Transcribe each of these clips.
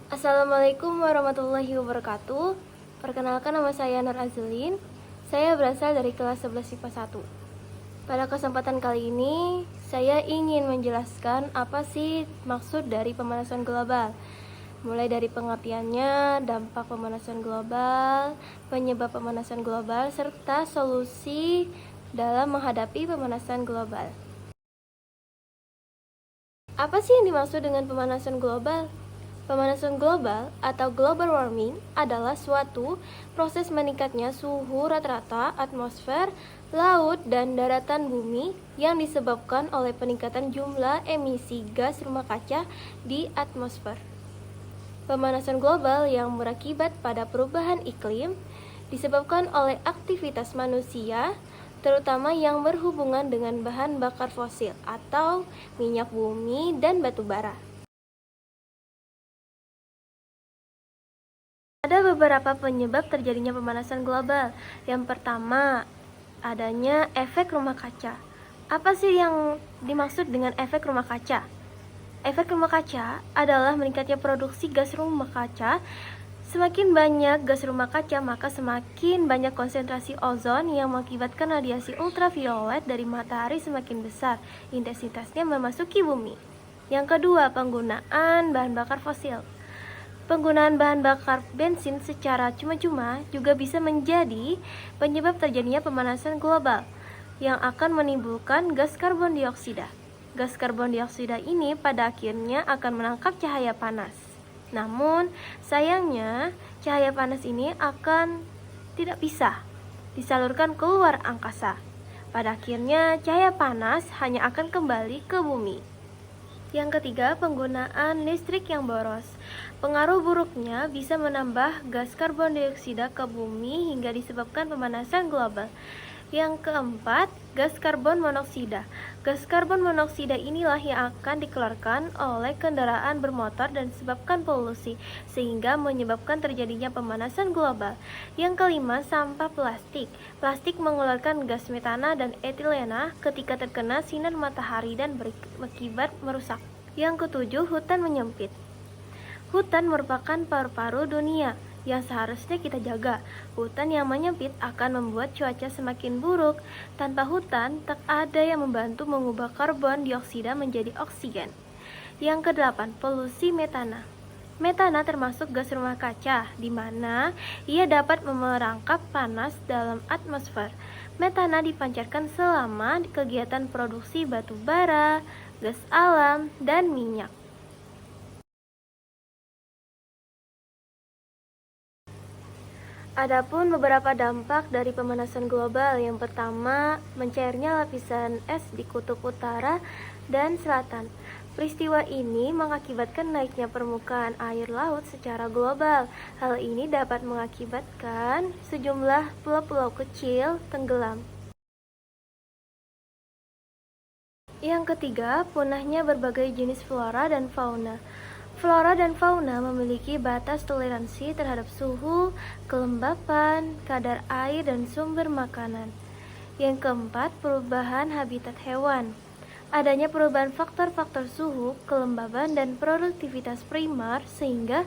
Assalamualaikum warahmatullahi wabarakatuh. Perkenalkan, nama saya Nur Azulin. Saya berasal dari kelas 11 IPA 1. Pada kesempatan kali ini, saya ingin menjelaskan apa sih maksud dari pemanasan global. Mulai dari pengertiannya, dampak pemanasan global, penyebab pemanasan global, serta solusi dalam menghadapi pemanasan global. Apa sih yang dimaksud dengan pemanasan global? Pemanasan global atau global warming adalah suatu proses meningkatnya suhu rata-rata atmosfer, laut, dan daratan bumi yang disebabkan oleh peningkatan jumlah emisi gas rumah kaca di atmosfer. Pemanasan global yang berakibat pada perubahan iklim disebabkan oleh aktivitas manusia, terutama yang berhubungan dengan bahan bakar fosil atau minyak bumi dan batu bara. Ada beberapa penyebab terjadinya pemanasan global. Yang pertama, adanya efek rumah kaca. Apa sih yang dimaksud dengan efek rumah kaca? Efek rumah kaca adalah meningkatnya produksi gas rumah kaca. Semakin banyak gas rumah kaca, maka semakin banyak konsentrasi ozon yang mengakibatkan radiasi ultraviolet dari matahari semakin besar. Intensitasnya memasuki bumi. Yang kedua, penggunaan bahan bakar fosil. Penggunaan bahan bakar bensin secara cuma-cuma juga bisa menjadi penyebab terjadinya pemanasan global yang akan menimbulkan gas karbon dioksida. Gas karbon dioksida ini pada akhirnya akan menangkap cahaya panas. Namun, sayangnya cahaya panas ini akan tidak bisa disalurkan keluar angkasa. Pada akhirnya cahaya panas hanya akan kembali ke bumi. Yang ketiga, penggunaan listrik yang boros. Pengaruh buruknya bisa menambah gas karbon dioksida ke bumi hingga disebabkan pemanasan global. Yang keempat, gas karbon monoksida. Gas karbon monoksida inilah yang akan dikeluarkan oleh kendaraan bermotor dan disebabkan polusi, sehingga menyebabkan terjadinya pemanasan global. Yang kelima, sampah plastik. Plastik mengeluarkan gas metana dan etilena ketika terkena sinar matahari dan berakibat merusak. Yang ketujuh, hutan menyempit. Hutan merupakan paru-paru dunia yang seharusnya kita jaga. Hutan yang menyempit akan membuat cuaca semakin buruk. Tanpa hutan, tak ada yang membantu mengubah karbon dioksida menjadi oksigen. Yang kedelapan, polusi metana. Metana termasuk gas rumah kaca, di mana ia dapat memerangkap panas dalam atmosfer. Metana dipancarkan selama kegiatan produksi batu bara, gas alam, dan minyak. Adapun beberapa dampak dari pemanasan global. Yang pertama, mencairnya lapisan es di kutub utara dan selatan. Peristiwa ini mengakibatkan naiknya permukaan air laut secara global. Hal ini dapat mengakibatkan sejumlah pulau-pulau kecil tenggelam. Yang ketiga, punahnya berbagai jenis flora dan fauna. Flora dan fauna memiliki batas toleransi terhadap suhu, kelembapan, kadar air, dan sumber makanan. Yang keempat, perubahan habitat hewan. Adanya perubahan faktor-faktor suhu, kelembaban, dan produktivitas primer sehingga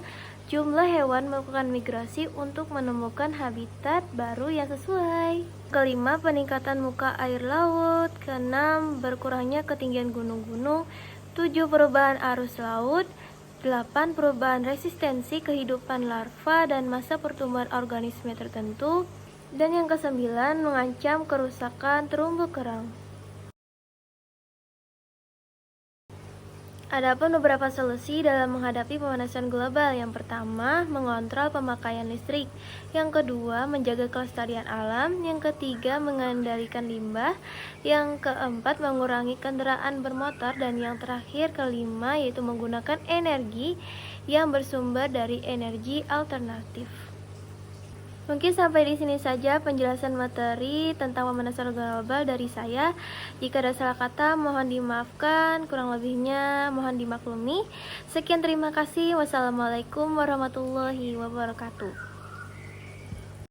jumlah hewan melakukan migrasi untuk menemukan habitat baru yang sesuai. Kelima, peningkatan muka air laut. Keenam, berkurangnya ketinggian gunung-gunung. 7, perubahan arus laut. 8, perubahan resistensi kehidupan larva dan masa pertumbuhan organisme tertentu. Dan yang kesembilan, mengancam kerusakan terumbu karang. Adapun beberapa solusi dalam menghadapi pemanasan global. Yang pertama, mengontrol pemakaian listrik. Yang kedua, menjaga kelestarian alam. Yang ketiga, mengendalikan limbah. Yang keempat, mengurangi kendaraan bermotor. Dan yang terakhir, kelima, yaitu menggunakan energi yang bersumber dari energi alternatif. Mungkin sampai di sini saja penjelasan materi tentang pemanasan global dari saya. Jika ada salah kata, mohon dimaafkan. Kurang lebihnya, mohon dimaklumi. Sekian, terima kasih. Wassalamualaikum warahmatullahi wabarakatuh.